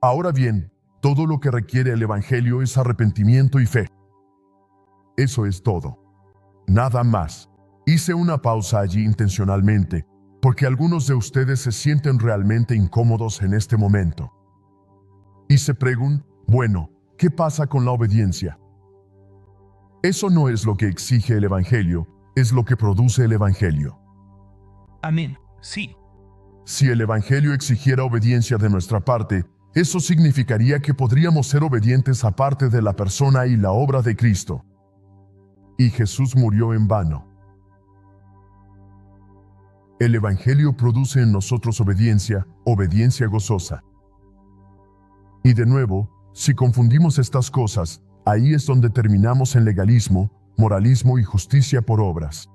Ahora bien, todo lo que requiere el Evangelio es arrepentimiento y fe. Eso es todo. Nada más. Hice una pausa allí intencionalmente, porque algunos de ustedes se sienten realmente incómodos en este momento. Y se preguntan, bueno, ¿qué pasa con la obediencia? Eso no es lo que exige el Evangelio, es lo que produce el Evangelio. Amén. Sí. Si el Evangelio exigiera obediencia de nuestra parte, eso significaría que podríamos ser obedientes aparte de la persona y la obra de Cristo. Y Jesús murió en vano. El Evangelio produce en nosotros obediencia, obediencia gozosa. Y de nuevo, si confundimos estas cosas, ahí es donde terminamos en legalismo, moralismo y justicia por obras.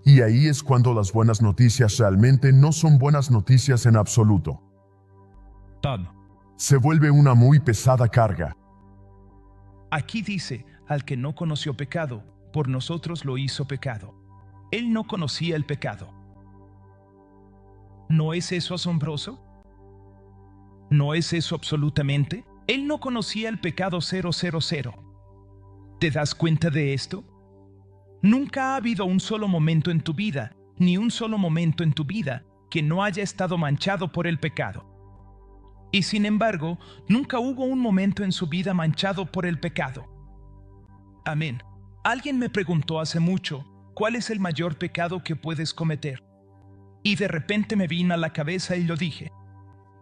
Y ahí es cuando las buenas noticias realmente no son buenas noticias en absoluto. Todd. Se vuelve una muy pesada carga. Aquí dice, al que no conoció pecado, por nosotros lo hizo pecado. Él no conocía el pecado. ¿No es eso asombroso? ¿No es eso absolutamente? Él no conocía el pecado 000. ¿Te das cuenta de esto? Nunca ha habido un solo momento en tu vida, ni un solo momento en tu vida, que no haya estado manchado por el pecado. Y sin embargo, nunca hubo un momento en su vida manchado por el pecado. Amén. Alguien me preguntó hace mucho, ¿cuál es el mayor pecado que puedes cometer? Y de repente me vino a la cabeza y lo dije.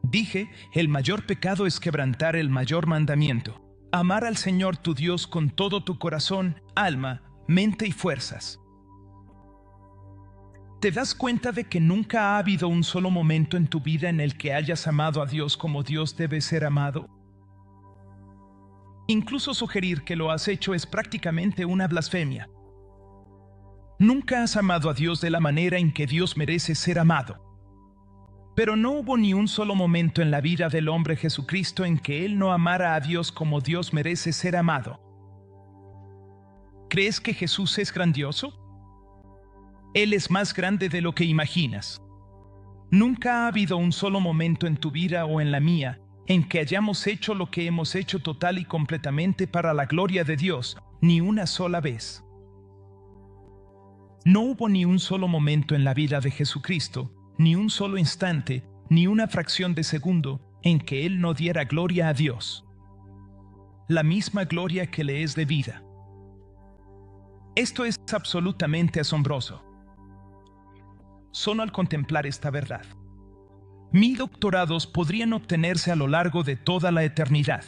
Dije, el mayor pecado es quebrantar el mayor mandamiento. Amar al Señor tu Dios con todo tu corazón, alma, mente y fuerzas. ¿Te das cuenta de que nunca ha habido un solo momento en tu vida en el que hayas amado a Dios como Dios debe ser amado? Incluso sugerir que lo has hecho es prácticamente una blasfemia. Nunca has amado a Dios de la manera en que Dios merece ser amado. Pero no hubo ni un solo momento en la vida del hombre Jesucristo en que Él no amara a Dios como Dios merece ser amado. ¿Crees que Jesús es grandioso? Él es más grande de lo que imaginas. Nunca ha habido un solo momento en tu vida o en la mía en que hayamos hecho lo que hemos hecho total y completamente para la gloria de Dios, ni una sola vez. No hubo ni un solo momento en la vida de Jesucristo, ni un solo instante, ni una fracción de segundo en que Él no diera gloria a Dios. La misma gloria que le es debida. Esto es absolutamente asombroso. Solo al contemplar esta verdad. 1000 doctorados podrían obtenerse a lo largo de toda la eternidad.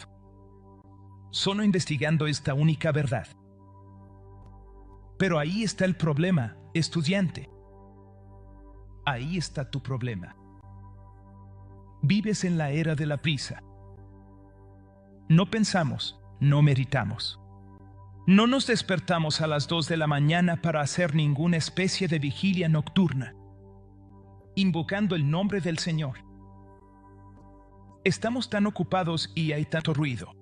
Solo investigando esta única verdad. Pero ahí está el problema, estudiante. Ahí está tu problema. Vives en la era de la prisa. No pensamos, no meditamos. No nos despertamos a las 2 de la mañana para hacer ninguna especie de vigilia nocturna, invocando el nombre del Señor. Estamos tan ocupados y hay tanto ruido,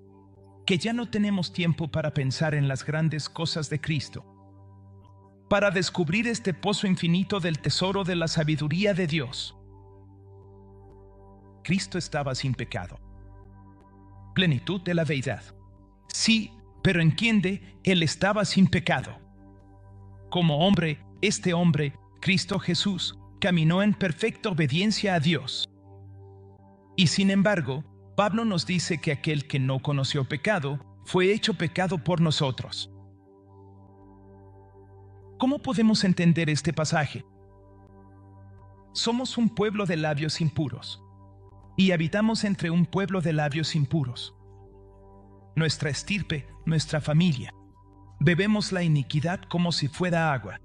que ya no tenemos tiempo para pensar en las grandes cosas de Cristo, para descubrir este pozo infinito del tesoro de la sabiduría de Dios. Cristo estaba sin pecado. Plenitud de la deidad. Sí, pero entiende, Él estaba sin pecado. Como hombre, este hombre, Cristo Jesús, caminó en perfecta obediencia a Dios. Y sin embargo, Pablo nos dice que aquel que no conoció pecado, fue hecho pecado por nosotros. ¿Cómo podemos entender este pasaje? Somos un pueblo de labios impuros, y habitamos entre un pueblo de labios impuros. Nuestra estirpe, nuestra familia, bebemos la iniquidad como si fuera agua.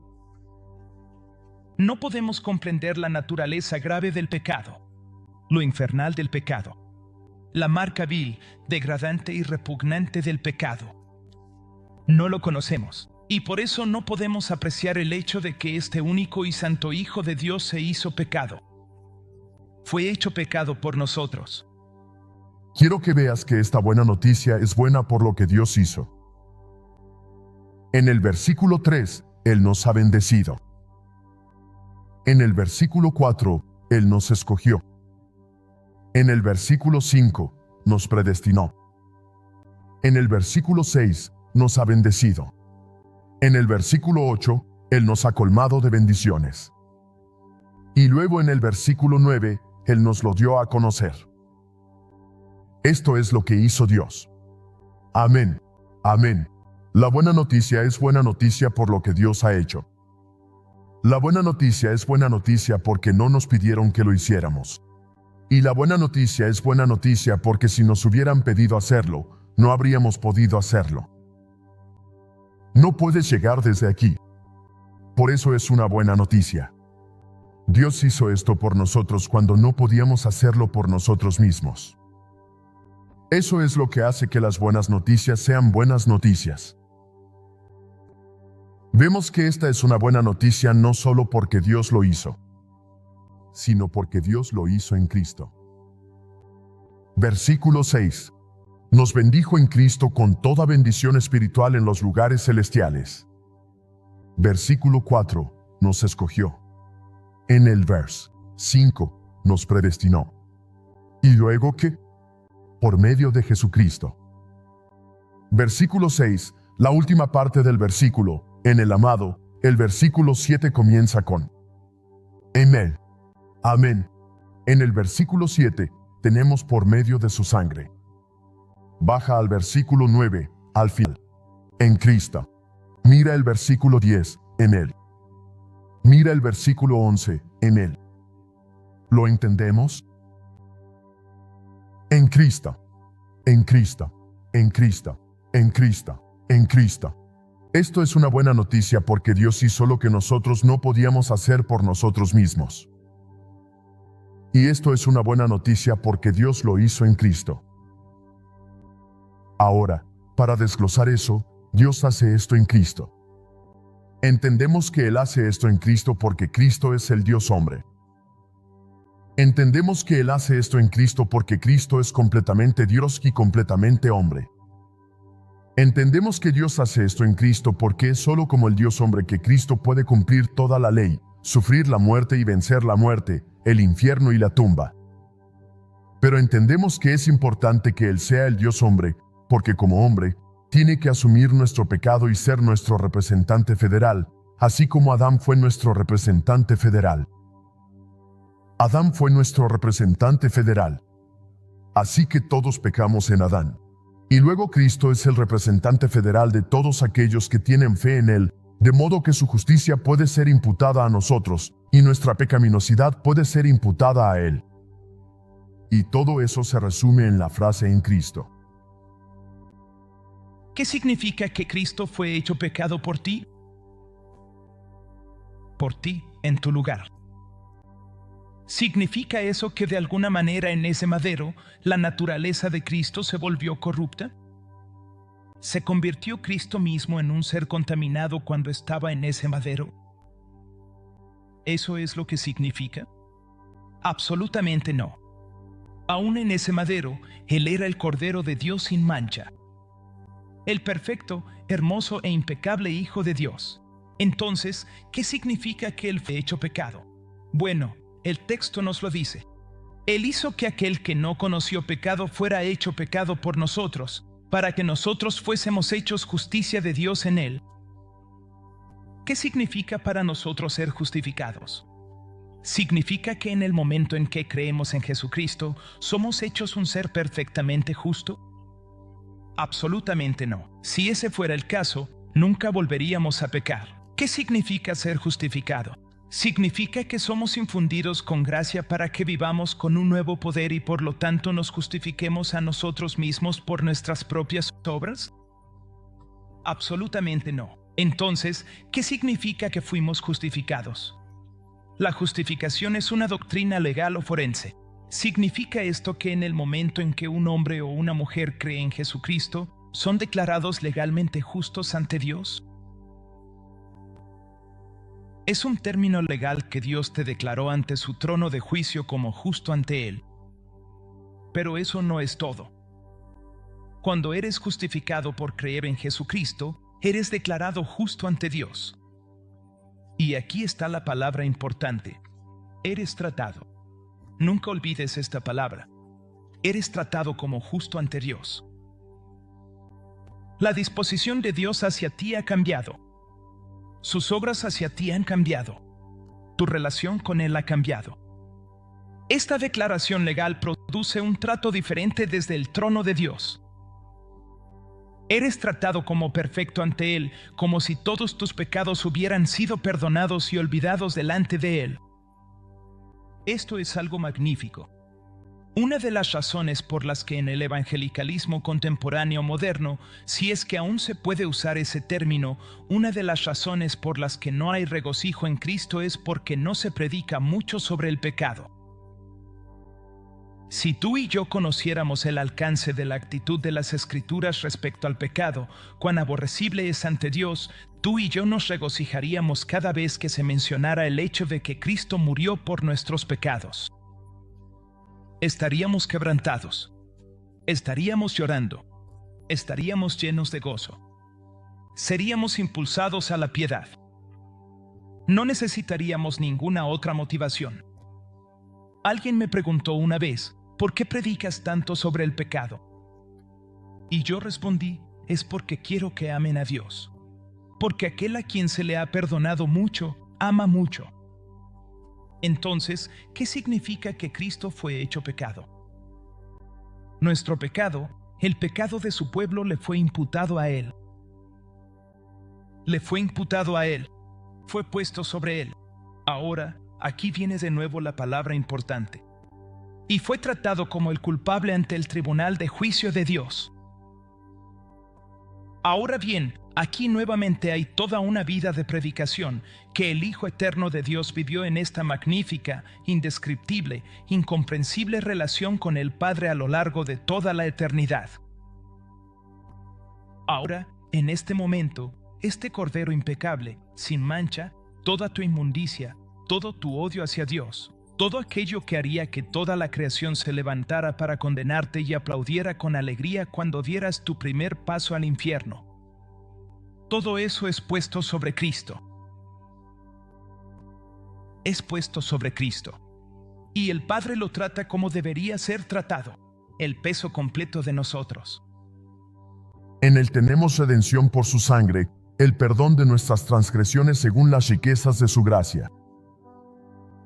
No podemos comprender la naturaleza grave del pecado, lo infernal del pecado, la marca vil, degradante y repugnante del pecado. No lo conocemos, y por eso no podemos apreciar el hecho de que este único y santo Hijo de Dios se hizo pecado. Fue hecho pecado por nosotros. Quiero que veas que esta buena noticia es buena por lo que Dios hizo. En el versículo 3, Él nos ha bendecido. En el versículo 4, Él nos escogió. En el versículo 5, nos predestinó. En el versículo 6, nos ha bendecido. En el versículo 8, Él nos ha colmado de bendiciones. Y luego en el versículo 9, Él nos lo dio a conocer. Esto es lo que hizo Dios. Amén. Amén. La buena noticia es buena noticia por lo que Dios ha hecho. La buena noticia es buena noticia porque no nos pidieron que lo hiciéramos. Y la buena noticia es buena noticia porque si nos hubieran pedido hacerlo, no habríamos podido hacerlo. No puedes llegar desde aquí. Por eso es una buena noticia. Dios hizo esto por nosotros cuando no podíamos hacerlo por nosotros mismos. Eso es lo que hace que las buenas noticias sean buenas noticias. Vemos que esta es una buena noticia no solo porque Dios lo hizo, sino porque Dios lo hizo en Cristo. Versículo 6. Nos bendijo en Cristo con toda bendición espiritual en los lugares celestiales. Versículo 4. Nos escogió. En el vers 5. Nos predestinó. ¿Y luego qué? Por medio de Jesucristo. Versículo 6. La última parte del versículo. En el amado, el versículo 7 comienza con Amén. Amén. En el versículo 7, tenemos por medio de su sangre. Baja al versículo 9, al final. En Cristo. Mira el versículo 10, en Él. Mira el versículo 11, en Él. ¿Lo entendemos? En Cristo. En Cristo. En Cristo. En Cristo. En Cristo. Esto es una buena noticia porque Dios hizo lo que nosotros no podíamos hacer por nosotros mismos. Y esto es una buena noticia porque Dios lo hizo en Cristo. Ahora, para desglosar eso, Dios hace esto en Cristo. Entendemos que Él hace esto en Cristo porque Cristo es el Dios hombre. Entendemos que Él hace esto en Cristo porque Cristo es completamente Dios y completamente hombre. Entendemos que Dios hace esto en Cristo porque es solo como el Dios hombre que Cristo puede cumplir toda la ley, sufrir la muerte y vencer la muerte, el infierno y la tumba. Pero entendemos que es importante que Él sea el Dios hombre, porque como hombre, tiene que asumir nuestro pecado y ser nuestro representante federal, así como Adán fue nuestro representante federal. Adán fue nuestro representante federal. Así que todos pecamos en Adán. Y luego Cristo es el representante federal de todos aquellos que tienen fe en Él, de modo que su justicia puede ser imputada a nosotros, y nuestra pecaminosidad puede ser imputada a Él. Y todo eso se resume en la frase en Cristo. ¿Qué significa que Cristo fue hecho pecado por ti? Por ti, en tu lugar. ¿Significa eso que de alguna manera en ese madero la naturaleza de Cristo se volvió corrupta? ¿Se convirtió Cristo mismo en un ser contaminado cuando estaba en ese madero? ¿Eso es lo que significa? Absolutamente no. Aún en ese madero, Él era el Cordero de Dios sin mancha. El perfecto, hermoso e impecable Hijo de Dios. Entonces, ¿qué significa que Él fue hecho pecado? Bueno, el texto nos lo dice. Él hizo que aquel que no conoció pecado fuera hecho pecado por nosotros, para que nosotros fuésemos hechos justicia de Dios en Él. ¿Qué significa para nosotros ser justificados? ¿Significa que en el momento en que creemos en Jesucristo, somos hechos un ser perfectamente justo? Absolutamente no. Si ese fuera el caso, nunca volveríamos a pecar. ¿Qué significa ser justificado? Significa que somos infundidos con gracia para que vivamos con un nuevo poder y por lo tanto nos justifiquemos a nosotros mismos por nuestras propias obras. Absolutamente no. Entonces, ¿qué significa que fuimos justificados? La justificación es una doctrina legal o forense. ¿Significa esto que en el momento en que un hombre o una mujer cree en Jesucristo, son declarados legalmente justos ante Dios? Es un término legal que Dios te declaró ante su trono de juicio como justo ante Él. Pero eso no es todo. Cuando eres justificado por creer en Jesucristo, eres declarado justo ante Dios. Y aquí está la palabra importante. Eres tratado. Nunca olvides esta palabra. eres tratado como justo ante Dios. La disposición de Dios hacia ti ha cambiado. Sus obras hacia ti han cambiado. Tu relación con Él ha cambiado. Esta declaración legal produce un trato diferente desde el trono de Dios. Eres tratado como perfecto ante Él, como si todos tus pecados hubieran sido perdonados y olvidados delante de Él. Esto es algo magnífico. Una de las razones por las que en el evangelicalismo contemporáneo moderno, si es que aún se puede usar ese término, una de las razones por las que no hay regocijo en Cristo es porque no se predica mucho sobre el pecado. Si tú y yo conociéramos el alcance de la actitud de las Escrituras respecto al pecado, cuán aborrecible es ante Dios, tú y yo nos regocijaríamos cada vez que se mencionara el hecho de que Cristo murió por nuestros pecados. Estaríamos quebrantados, estaríamos llorando, estaríamos llenos de gozo. Seríamos impulsados a la piedad. No necesitaríamos ninguna otra motivación. Alguien me preguntó una vez, ¿por qué predicas tanto sobre el pecado? Y yo respondí, es porque quiero que amen a Dios. Porque aquel a quien se le ha perdonado mucho, ama mucho. Entonces, ¿qué significa que Cristo fue hecho pecado? Nuestro pecado, el pecado de su pueblo, le fue imputado a Él. Le fue imputado a Él. Fue puesto sobre Él. Ahora, aquí viene de nuevo la palabra importante. Y fue tratado como el culpable ante el tribunal de juicio de Dios. Ahora bien, aquí nuevamente hay toda una vida de predicación que el Hijo Eterno de Dios vivió en esta magnífica, indescriptible, incomprensible relación con el Padre a lo largo de toda la eternidad. Ahora, en este momento, este Cordero impecable, sin mancha, toda tu inmundicia, todo tu odio hacia Dios, todo aquello que haría que toda la creación se levantara para condenarte y aplaudiera con alegría cuando dieras tu primer paso al infierno. Todo eso es puesto sobre Cristo. Es puesto sobre Cristo. Y el Padre lo trata como debería ser tratado, el peso completo de nosotros. En Él tenemos redención por su sangre, el perdón de nuestras transgresiones según las riquezas de su gracia.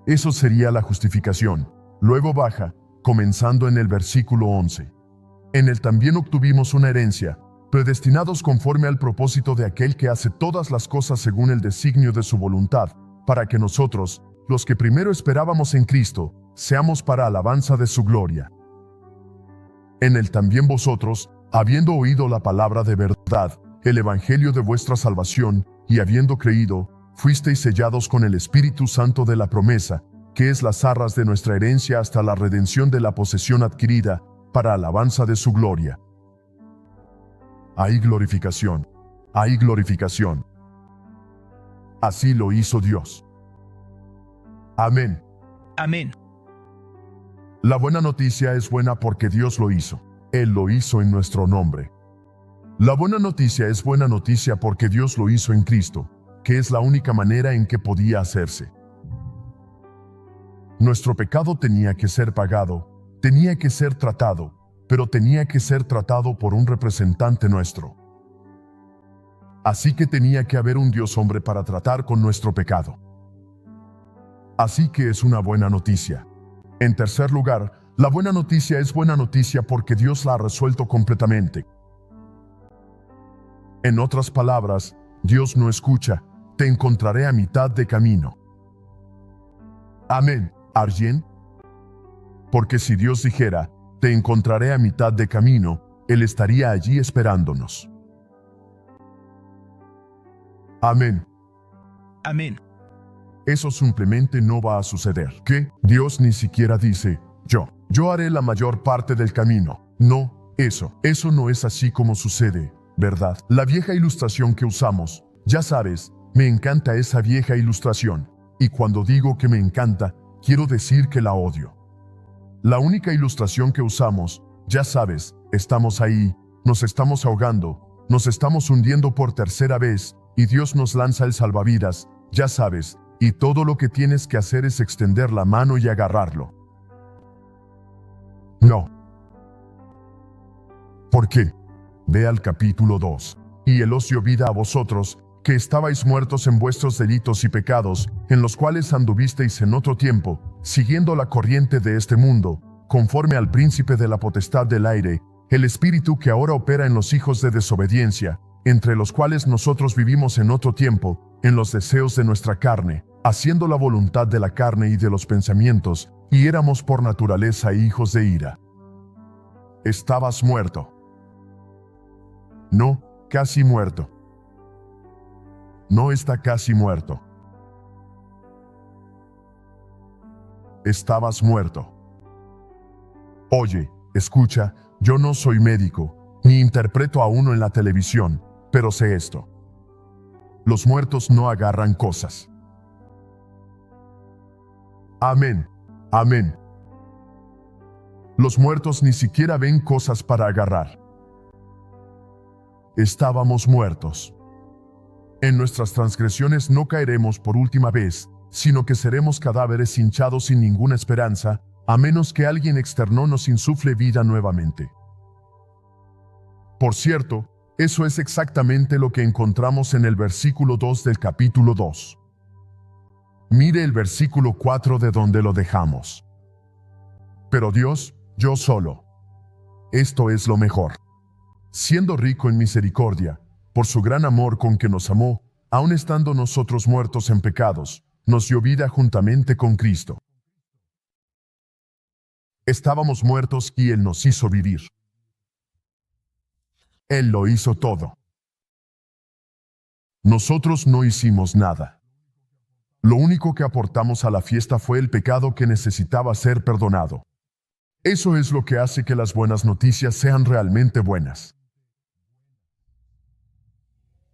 Eso sería la justificación. Luego baja, comenzando en el versículo 11. En Él también obtuvimos una herencia, predestinados conforme al propósito de aquel que hace todas las cosas según el designio de su voluntad, para que nosotros, los que primero esperábamos en Cristo, seamos para alabanza de su gloria. En Él también vosotros, habiendo oído la palabra de verdad, el evangelio de vuestra salvación, y habiendo creído, fuisteis sellados con el Espíritu Santo de la promesa, que es las arras de nuestra herencia hasta la redención de la posesión adquirida, para alabanza de su gloria. Hay glorificación. Hay glorificación. Así lo hizo Dios. Amén. Amén. La buena noticia es buena porque Dios lo hizo. Él lo hizo en nuestro nombre. La buena noticia es buena noticia porque Dios lo hizo en Cristo, que es la única manera en que podía hacerse. Nuestro pecado tenía que ser pagado, tenía que ser tratado, pero tenía que ser tratado por un representante nuestro. Así que tenía que haber un Dios hombre para tratar con nuestro pecado. Así que es una buena noticia. En tercer lugar, la buena noticia es buena noticia porque Dios la ha resuelto completamente. En otras palabras, Dios no escucha, te encontraré a mitad de camino. Amén, ¿alguien? Porque si Dios dijera, te encontraré a mitad de camino, Él estaría allí esperándonos. Amén. Amén. Eso simplemente no va a suceder. ¿Qué? Dios ni siquiera dice, yo haré la mayor parte del camino. No, eso no es así como sucede, ¿verdad? La vieja ilustración que usamos, ya sabes, me encanta esa vieja ilustración. Y cuando digo que me encanta, quiero decir que la odio. La única ilustración que usamos, ya sabes, estamos ahí, nos estamos ahogando, nos estamos hundiendo por tercera vez, y Dios nos lanza el salvavidas, ya sabes, y todo lo que tienes que hacer es extender la mano y agarrarlo. No. ¿Por qué? Ve al capítulo 2. Y Él os dio vida a vosotros, que estabais muertos en vuestros delitos y pecados, en los cuales anduvisteis en otro tiempo, siguiendo la corriente de este mundo, conforme al príncipe de la potestad del aire, el espíritu que ahora opera en los hijos de desobediencia, entre los cuales nosotros vivimos en otro tiempo, en los deseos de nuestra carne, haciendo la voluntad de la carne y de los pensamientos, y éramos por naturaleza hijos de ira. Estabas muerto. No, casi muerto. No está casi muerto. Estabas muerto. Oye, escucha, yo no soy médico, ni interpreto a uno en la televisión, pero sé esto. Los muertos no agarran cosas. Amén. Amén. Los muertos ni siquiera ven cosas para agarrar. Estábamos muertos. En nuestras transgresiones no caeremos por última vez, sino que seremos cadáveres hinchados sin ninguna esperanza, a menos que alguien externo nos insufle vida nuevamente. Por cierto, eso es exactamente lo que encontramos en el versículo 2 del capítulo 2. Mire el versículo 4 de donde lo dejamos. Pero Dios, yo solo. Esto es lo mejor. Siendo rico en misericordia, por su gran amor con que nos amó, aun estando nosotros muertos en pecados, nos dio vida juntamente con Cristo. Estábamos muertos y Él nos hizo vivir. Él lo hizo todo. Nosotros no hicimos nada. Lo único que aportamos a la fiesta fue el pecado que necesitaba ser perdonado. Eso es lo que hace que las buenas noticias sean realmente buenas.